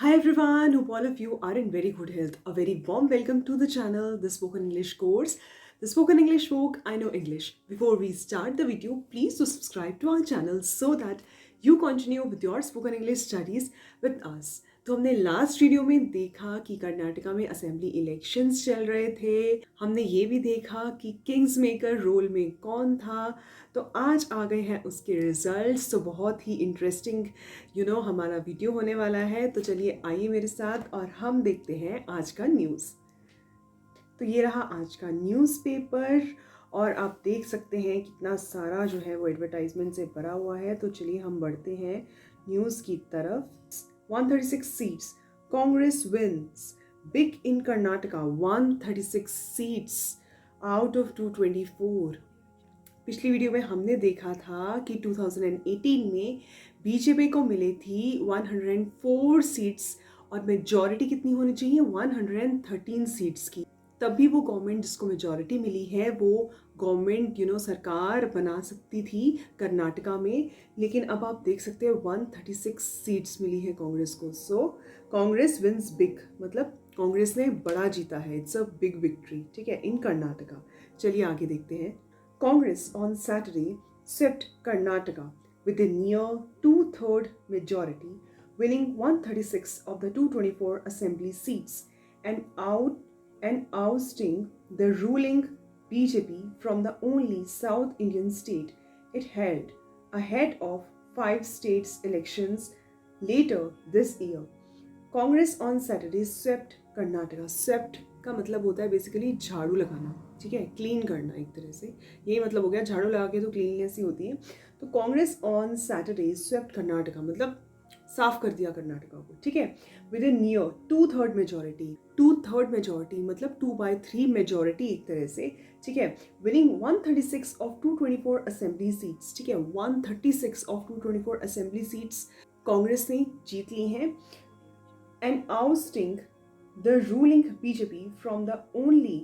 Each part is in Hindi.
Hi everyone, hope all of you are in very good health. A very warm welcome to the channel, the Spoken English course. The Spoken English book, I know English. Before we start the video, please do subscribe to our channel so that you continue with your spoken English studies with us. तो हमने लास्ट वीडियो में देखा कि कर्नाटका में असेंबली इलेक्शंस चल रहे थे। हमने ये भी देखा कि किंग्स मेकर रोल में कौन था। तो आज आ गए हैं उसके रिजल्ट्स। तो बहुत ही इंटरेस्टिंग हमारा वीडियो होने वाला है। तो चलिए आइए मेरे साथ और हम देखते हैं आज का न्यूज़। तो ये रहा आज का न्यूज़पेपर और आप देख सकते हैं कितना सारा जो है वो एडवर्टाइजमेंट से भरा हुआ है। तो चलिए हम बढ़ते हैं न्यूज़ की तरफ। 136 seats, Congress wins big in Karnataka, 136 seats out of 224। पिछली वीडियो में हमने देखा था कि 2018 में बीजेपी को मिली थी 104 सीट्स और मेजॉरिटी कितनी होनी चाहिए, 113 सीट्स की। तब भी वो गवर्नमेंट जिसको मेजॉरिटी मिली है वो गवर्नमेंट सरकार बना सकती थी कर्नाटका में। लेकिन अब आप देख सकते हैं 136 सीट्स मिली है कांग्रेस को। सो कांग्रेस विंस बिग, मतलब कांग्रेस ने बड़ा जीता है। इट्स अ बिग विक्ट्री, ठीक है, इन कर्नाटका। चलिए आगे देखते हैं। Congress on Saturday swept Karnataka with a near two-third majority, winning 136 of the 224 assembly seats and ousting the ruling BJP from the only South Indian state it held, ahead of 5 states elections later this year. Congress on Saturday swept Karnataka. Swept का मतलब होता है बेसिकली झाड़ू लगाना, ठीक है, क्लीन करना एक तरह से। यही मतलब हो गया, झाड़ू लगा के तो क्लीननेस ही होती है। तो Congress on Saturday swept Karnataka मतलब साफ कर दिया कर्नाटका को, ठीक है, with A near to-third majority. To-third majority मतलब 2/3 मेजोरिटी एक तरह से, ठीक है। विनिंग 136 ऑफ 224 असेंबली सीट्स, ठीक है, 136 ऑफ 224 असेंबली सीट्स कांग्रेस ने जीत ली हैं। And ousting the ruling BJP from the only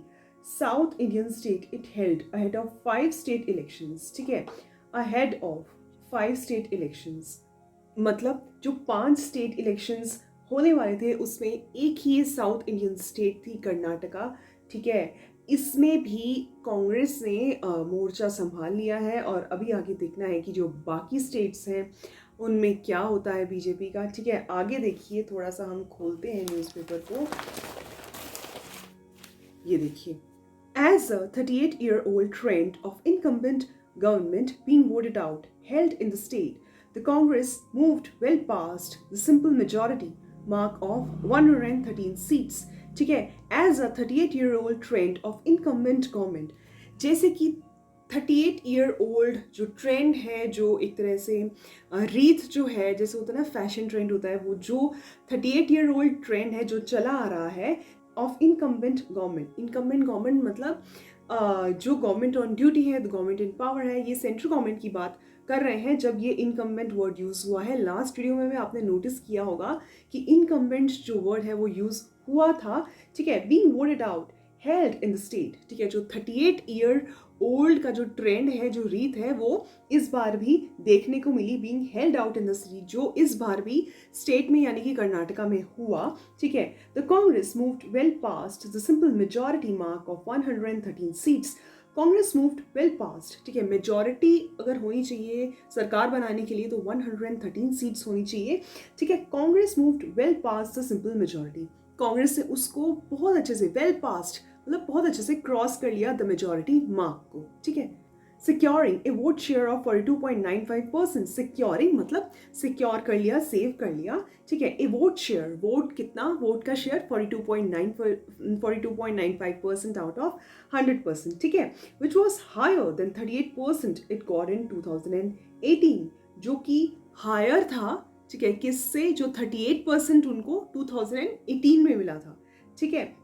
South Indian state it held ahead of 5 state elections, ठीक है, ahead of 5 state elections मतलब जो 5 स्टेट इलेक्शंस होने वाले थे उसमें एक ही साउथ इंडियन स्टेट थी कर्नाटका, ठीक है। इसमें भी कांग्रेस ने मोर्चा संभाल लिया है और अभी आगे देखना है कि जो बाकी स्टेट्स हैं उनमें क्या होता है बीजेपी का, ठीक है। आगे देखिए, थोड़ा सा हम खोलते हैं न्यूज़पेपर को। ये देखिए, as a 38-year-old trend of incumbent government being voted out held in the state, the Congress moved well past the simple majority mark of 113 seats, ठीक है, as a 38-year-old trend of incumbent government। जैसे कि 38-year-old जो ट्रेंड है, जो एक तरह से रीत जो है, जैसे होता है ना फैशन ट्रेंड होता है, वो जो 38-year-old ट्रेंड है जो चला आ रहा है of incumbent government. Incumbent government मतलब जो गवर्नमेंट ऑन ड्यूटी है, द गवर्नमेंट इन पावर है, ये सेंट्रल गवर्नमेंट की बात कर रहे हैं जब ये इनकम्बेंट वर्ड यूज़ हुआ है। लास्ट वीडियो में आपने नोटिस किया होगा कि इनकम्बेंट जो वर्ड है वो यूज़ हुआ था, ठीक है। Being voted out held in the state, ठीक है। जो 38 ईयर ओल्ड का जो ट्रेंड है, जो रीत है, वो इस बार भी देखने को मिली, being held out in the state, जो इस बार भी स्टेट में यानी कि कर्नाटका में हुआ, ठीक है। The Congress moved well past the simple majority mark of 113 seats. Congress moved well past, ठीक है। मेजॉरिटी अगर होनी चाहिए सरकार बनाने के लिए तो 113 सीट्स होनी चाहिए, ठीक है। Congress moved well past the simple majority. Congress ने उसको बहुत अच्छे से, वेल पास्ट मतलब बहुत अच्छे से क्रॉस कर लिया द मेजॉरिटी मार्क को, ठीक है। Securing a vote share of 42.95%। Securing मतलब सिक्योर कर लिया, सेव कर लिया, ठीक है। ए वोट शेयर, वोट कितना, वोट का शेयर 42.95% आउट ऑफ 100%, ठीक है, which was higher than 38% it got in 2018, जो कि हायर था, ठीक है, किससे, जो 38% उनको 2018 में मिला था, ठीक है।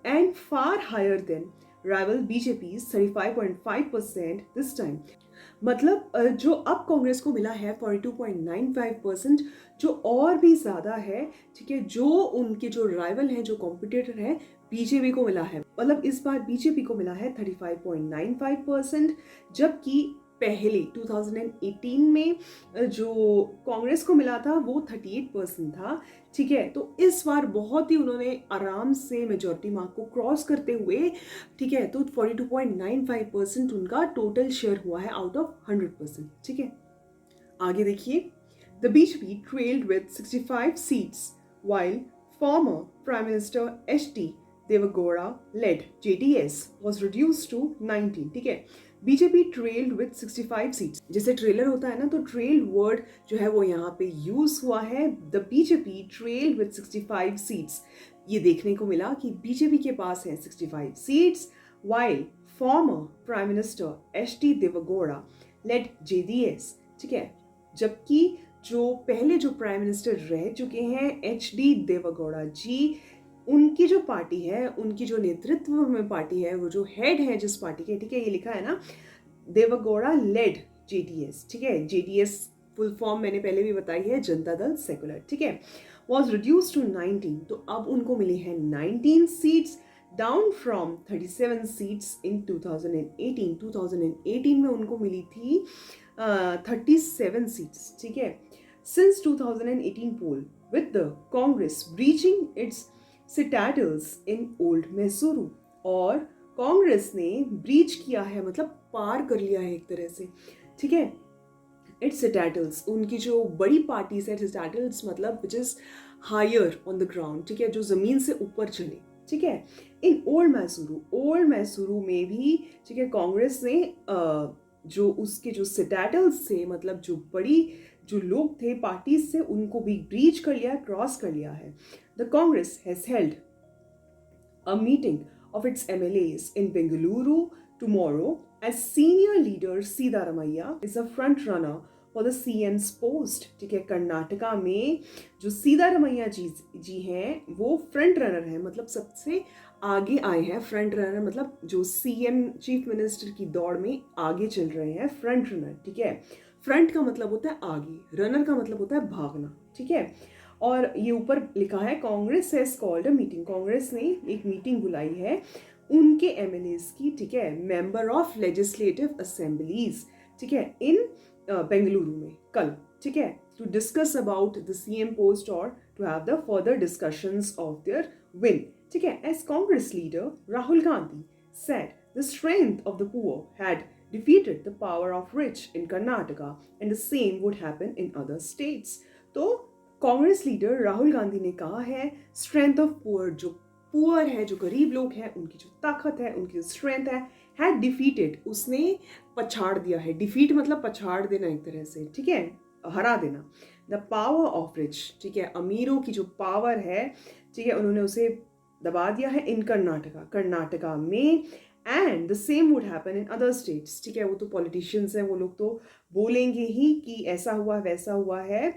And far higher than rival BJP 35.5% this time. मतलब जो अब कांग्रेस को मिला है 42.95%, जो और भी ज़्यादा है, ठीक है। जो उनके जो राइवल हैं, जो कॉम्पिटिटर हैं, बीजेपी को मिला है, मतलब इस बार बीजेपी को मिला है 35.95%, जबकि पहले 2018 में जो कांग्रेस को मिला था वो 38% था, ठीक है। तो इस बार बहुत ही उन्होंने आराम से मेजॉरिटी मार्क को क्रॉस करते हुए, ठीक है, तो 42.95% उनका टोटल शेयर हुआ है आउट ऑफ 100%, ठीक है। आगे देखिए, the BJP trailed with 65 seats while former Prime Minister H.D. Devagowda led JDS was reduced to 19, ठीक है। बीजेपी ट्रेल्ड विद 65 सीट्स, जैसे ट्रेलर होता है ना, तो ट्रेल वर्ड जो है वो यहाँ पे यूज हुआ है। The BJP trailed with 65 seats, ये देखने को मिला कि बीजेपी के पास है 65 seats while former Prime Minister H.D. Devagowda led JDS, ठीक है। जबकि जो पहले जो प्राइम मिनिस्टर रह चुके हैं H.D. देवेगौड़ा जी, उनकी जो पार्टी है, उनकी जो नेतृत्व में पार्टी है, वो जो हेड है जिस पार्टी के, ठीक है, ये लिखा है ना, देवेगौड़ा लेड JDS, ठीक है। JDS फुल फॉर्म मैंने पहले भी बताई है, जनता दल सेकुलर, ठीक है। वॉज रिड्यूस टू 19, तो अब उनको मिली है 19 seats, down from 37 seats in 2018। 2018 में उनको मिली थी 37 सीट्स, ठीक है। Since 2018 poll, with the Congress breaching its citadels in Old Mysuru, और कांग्रेस ने ब्रीच किया है, मतलब पार कर लिया है एक तरह से, ठीक है, इट्स citadels, उनकी जो बड़ी पार्टीज है, citadels मतलब which is higher on the ground, ठीक है, जो जमीन से ऊपर चले, ठीक है। इन ओल्ड मैसूरू में भी, ठीक है, कांग्रेस ने जो उसके जो citadels थे, मतलब जो बड़ी जो लोग थे पार्टीज से, उनको भी ब्रीच कर लिया, क्रॉस कर लिया है। The Congress has held a meeting of its MLAs in Bengaluru tomorrow, as senior leader Siddharamaiah is a front runner for the CM's post, ठीक है। कर्नाटका में जो सीधारमैया जी हैं वो फ्रंट रनर है, मतलब सबसे आगे आए हैं। फ्रंट रनर मतलब जो CM चीफ मिनिस्टर की दौड़ में आगे चल रहे हैं, फ्रंट रनर, ठीक है। फ्रंट का मतलब होता है आगे, रनर का मतलब होता है भागना, ठीक है। और ये ऊपर लिखा है Congress has called a meeting, Congress ने एक मीटिंग बुलाई है उनके MLAs की, ठीक है, मेंबर ऑफ लेजिस्लेटिव असेंबलीज, ठीक है, इन बेंगलुरु में कल, ठीक है, to discuss about the CM post और to have the further discussions of their win, ठीक है। As Congress leader Rahul Gandhi said the strength of the poor had defeated the power of rich in Karnataka and the same would happen in other states. तो कांग्रेस लीडर राहुल गांधी ने कहा है स्ट्रेंथ ऑफ पुअर, जो पुअर है, जो गरीब लोग हैं, उनकी जो ताकत है, उनकी जो स्ट्रेंथ है, हैड डिफीटेड, उसने पछाड़ दिया है। डिफीट मतलब पछाड़ देना एक तरह से, ठीक है, हरा देना। द पावर ऑफ रिच, ठीक है, अमीरों की जो पावर है, ठीक है, उन्होंने उसे दबा दिया है इन कर्नाटका में। And the same would happen in other states, ठीक है। वो तो पॉलिटिशियंस हैं, वो लोग तो बोलेंगे ही कि ऐसा हुआ वैसा हुआ है,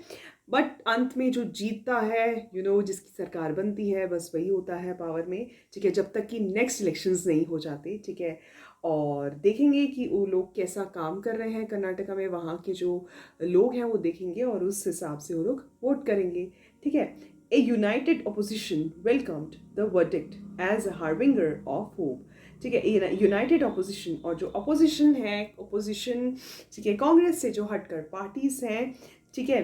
बट अंत में जो जीतता है, जिसकी सरकार बनती है, बस वही होता है पावर में, ठीक है, जब तक कि नेक्स्ट इलेक्शंस नहीं हो जाते, ठीक है। और देखेंगे कि वो लोग कैसा काम कर रहे हैं कर्नाटका में, वहाँ के जो लोग हैं वो देखेंगे और उस हिसाब से वो लोग वोट करेंगे, ठीक है। A united opposition welcomed the verdict as a harbinger of hope, ठीक है। यूनाइटेड ऑपोजिशन, और जो ऑपोजिशन है, ऑपोजिशन, ठीक है, कांग्रेस से जो हटकर पार्टीज हैं, ठीक है,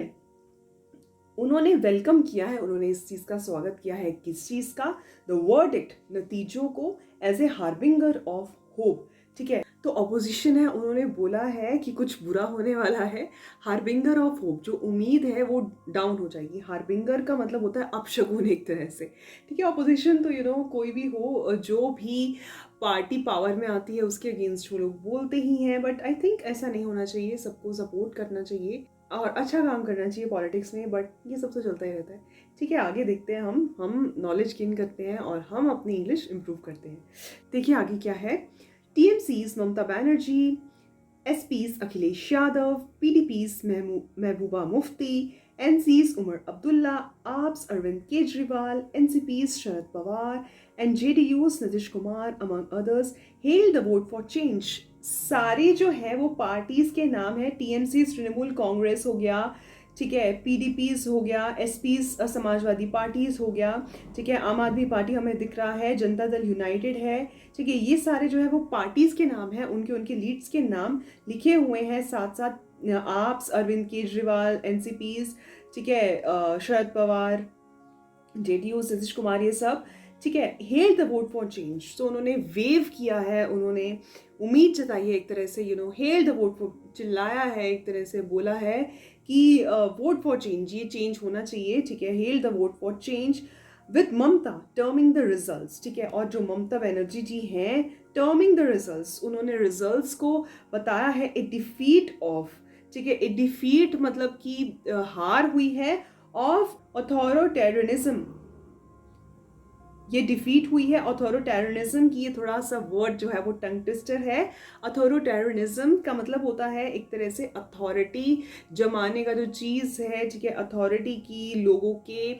उन्होंने वेलकम किया है, उन्होंने इस चीज़ का स्वागत किया है। किस चीज़ का? द वर्डिक्ट, नतीजों को, as a harbinger of hope, ठीक है। तो ऑपोजिशन है, उन्होंने बोला है कि कुछ बुरा होने वाला है। हार्बिंगर ऑफ होप, जो उम्मीद है वो डाउन हो जाएगी। हार्बिंगर का मतलब होता है अपशगुन एक तरह से, ठीक है। ऑपोजिशन तो कोई भी हो, जो भी पार्टी पावर में आती है उसके अगेंस्ट वो लोग बोलते ही हैं, बट आई थिंक ऐसा नहीं होना चाहिए। सबको सपोर्ट करना चाहिए और अच्छा काम करना चाहिए पॉलिटिक्स में, बट ये सब तो चलता ही रहता है, ठीक है। आगे देखते हैं, हम नॉलेज गेन करते हैं और हम अपनी इंग्लिश इंप्रूव करते हैं। देखिए आगे क्या है। TMC's Mamata Banerjee, SP's Akhilesh Yadav, PDP's Mehbooba Mufti, NC's Omar Abdullah, AP's Arvind Kejriwal, NCP's Sharad Pawar and JDU's Nitish Kumar among others hailed the vote for change। सारे जो है वो पार्टीज के नाम है। TMC तृणमूल कांग्रेस हो गया, ठीक है, पीडीपीज हो गया, एसपीज समाजवादी पार्टीज हो गया, ठीक है, आम आदमी पार्टी हमें दिख रहा है, जनता दल यूनाइटेड है, ठीक है, ये सारे जो है वो पार्टीज के नाम हैं, उनके उनके लीड्स के नाम लिखे हुए हैं, साथ साथ आप्स, अरविंद केजरीवाल, एनसीपीज, ठीक है, शरद पवार, जेडीयू, नीतीश कुमार, ये सब, ठीक है, hail the vote for change. तो उन्होंने वेव किया है, उन्होंने उम्मीद जताई है एक तरह से, हेल द वोट फॉर, चिल्लाया है एक तरह से, बोला है कि वोट फॉर चेंज, ये चेंज होना चाहिए, ठीक है, hail the vote for change with Mamata terming the results, ठीक है, और जो ममता बनर्जी जी हैं, टर्मिंग द रिजल्ट्स, उन्होंने रिजल्ट्स को बताया है ए डिफीट ऑफ, ठीक है, ए डिफीट मतलब कि हार हुई है ऑफ अथॉरिटेरियनिज्म, ये डिफीट हुई है अथॉरिटेरियनिज्म की। ये थोड़ा सा वर्ड जो है वो टंग ट्विस्टर है। अथॉरिटेरियनिज्म का मतलब होता है एक तरह से अथॉरिटी जमाने का जो चीज़ है, ठीक है, अथॉरिटी की, लोगों के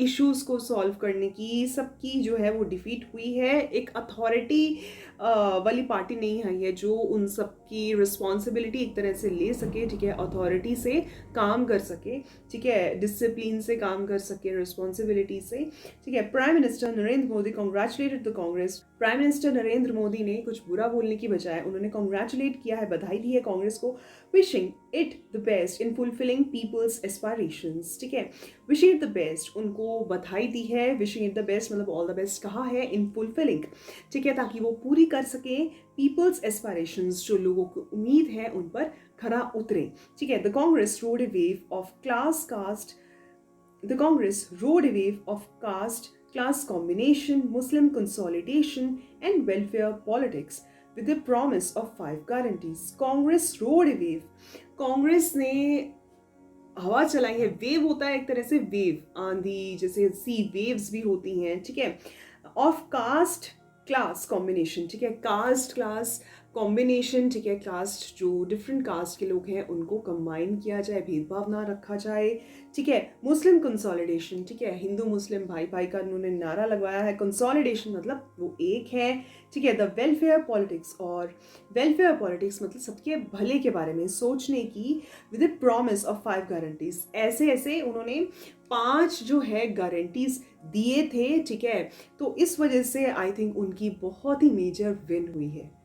इश्यूज को सॉल्व करने की, सबकी जो है वो डिफीट हुई है। एक अथॉरिटी वाली पार्टी नहीं आई है जो उन सब की रिस्पॉन्सिबिलिटी एक तरह से ले सके, ठीक है, अथॉरिटी से काम कर सके, ठीक है, डिसिप्लिन से काम कर सके, रिस्पॉन्सिबिलिटी से, ठीक है। Prime minister Narendra Modi congratulated the Congress. Prime minister Narendra Modi ने कुछ बुरा बोलने की बजाय उन्होंने कॉन्ग्रेचुलेट किया है, बधाई दी है कांग्रेस को, wishing it the best in fulfilling people's aspirations, ठीक है, विशिंग इट द बेस्ट, उनको बधाई दी है, विशिंग इट द बेस्ट मतलब ऑल द बेस्ट कहा है, इन फुलफिलिंग, ठीक है, ताकि वो पूरी कर सके पीपल्स एस्पायरेशंस, जो लोगों को उम्मीद है उन पर खरा उतरे, ठीक है। The Congress road A wave of the Congress rode a wave of caste, class combination, Muslim consolidation, and welfare politics with the promise of 5 guarantees. Congress rode a wave. Congress ने हवा चलाई है। वेव होता है एक तरह से, वेव, आंधी, जैसे सी वेव्स भी होती हैं, ठीक है, ऑफ कास्ट क्लास कॉम्बिनेशन, ठीक है, कास्ट क्लास कॉम्बिनेशन, ठीक है, कास्ट जो डिफरेंट कास्ट के लोग हैं उनको कंबाइन किया जाए, भेदभाव ना रखा जाए, ठीक है। मुस्लिम कंसोलिडेशन, ठीक है, हिंदू मुस्लिम भाई भाई का उन्होंने नारा लगवाया है, कंसोलिडेशन मतलब वो एक है, ठीक है। द वेलफेयर पॉलिटिक्स, और वेलफेयर पॉलिटिक्स मतलब सबके भले के बारे में सोचने की, with the promise of 5 guarantees, ऐसे ऐसे उन्होंने 5 जो है गारंटीज दिए थे, ठीक है। तो इस वजह से आई थिंक उनकी बहुत ही मेजर विन हुई है।